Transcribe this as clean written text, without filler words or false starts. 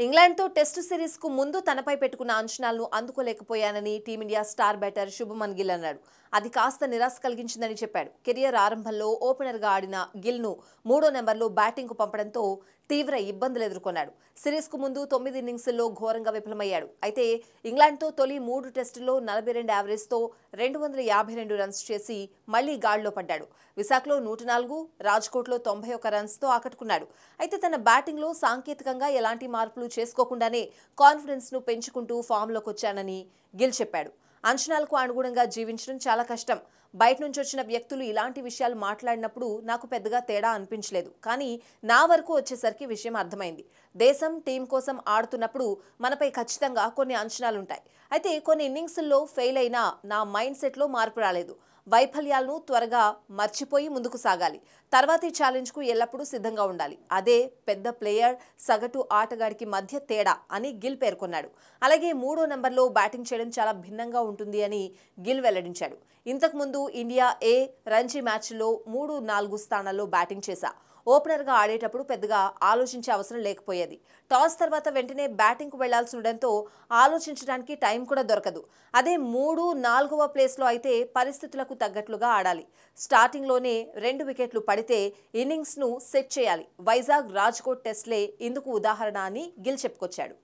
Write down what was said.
ఇంగ్లాండ్తో test సిరీస్కు ముందు తనపై పెట్టుకున్న అంచనాలను అందుకోలేకపోయానని team India star batter Shubman Gill అన్నాడు. అది కాస్త నిరాశ కలిగించిందని చెప్పాడు. కెరియర్ ఆరంభంలో ఓపెనర్గా ఆడిన గిల్ను 3వ నెంబర్లో బ్యాటింగ్కు పంపడంతో తీవ్ర ఇబ్బందులు ఎదుర్కొన్నాడు. సిరీస్కు ముందు 9 ఇన్నింగ్స్ల్లో ఘోరంగా విఫలమయ్యాడు. అయితే ఇంగ్లాండ్తో తొలి 3 టెస్టుల్లో 42 యావరేజ్తో 252 రన్స్ చేసి మళ్లీ గాడిలో పడ్డాడు. విశాఖలో 104, రాజ్కోట్లో 91 రన్స్తో ఆకట్టుకున్నాడు. అయితే తన బ్యాటింగ్లో సాంకేతికంగా ఎలాంటి మార్పులు చేసుకోకుండానే కాన్ఫిడెన్స్ను పెంచుకుంటూ ఫామ్లోకి వచ్చానని గిల్ చెప్పాడు. అంచనాలకు అనుగుణంగా జీవించడం చాలా కష్టం. బయట నుంచి వచ్చిన వ్యక్తులు ఇలాంటి విషయాలు మాట్లాడినప్పుడు నాకు పెద్దగా తేడా అనిపించలేదు. కానీ నా వరకు వచ్చేసరికి విషయం అర్థమైంది. దేశం, టీం కోసం ఆడుతున్నప్పుడు మనపై ఖచ్చితంగా కొన్ని అంచనాలుంటాయి. అయితే కొన్ని ఇన్నింగ్స్ల్లో ఫెయిల్ అయినా నా మైండ్ సెట్లో మార్పు రాలేదు. వైఫల్యాలను త్వరగా మర్చిపోయి ముందుకు సాగాలి. తర్వాతి ఛాలెంజ్కు ఎల్లప్పుడూ సిద్ధంగా ఉండాలి. అదే పెద్ద ప్లేయర్, సగటు ఆటగాడికి మధ్య తేడా అని గిల్ పేర్కొన్నాడు. అలాగే 3వ నెంబర్లో బ్యాటింగ్ చేయడం చాలా భిన్నంగా ఉంటుంది అని గిల్ వెల్లడించాడు. ఇంతకుముందు ఇండియా రంజీ మ్యాచ్లో 3, 4 స్థానాల్లో బ్యాటింగ్ చేశా. ఓపెనర్గా ఆడేటప్పుడు పెద్దగా ఆలోచించే అవసరం లేకపోయేది. టాస్ తర్వాత వెంటనే బ్యాటింగ్కు వెళ్లాల్సి ఉండడంతో ఆలోచించడానికి టైం కూడా దొరకదు. అదే 3, 4వ ప్లేస్లో అయితే పరిస్థితులకు తగ్గట్లుగా ఆడాలి. స్టార్టింగ్లోనే 2 వికెట్లు పడితే ఇన్నింగ్స్ను సెట్ చేయాలి. వైజాగ్, రాజ్కోట్ టెస్ట్లే ఇందుకు ఉదాహరణ అని గిల్ చెప్పుకొచ్చాడు.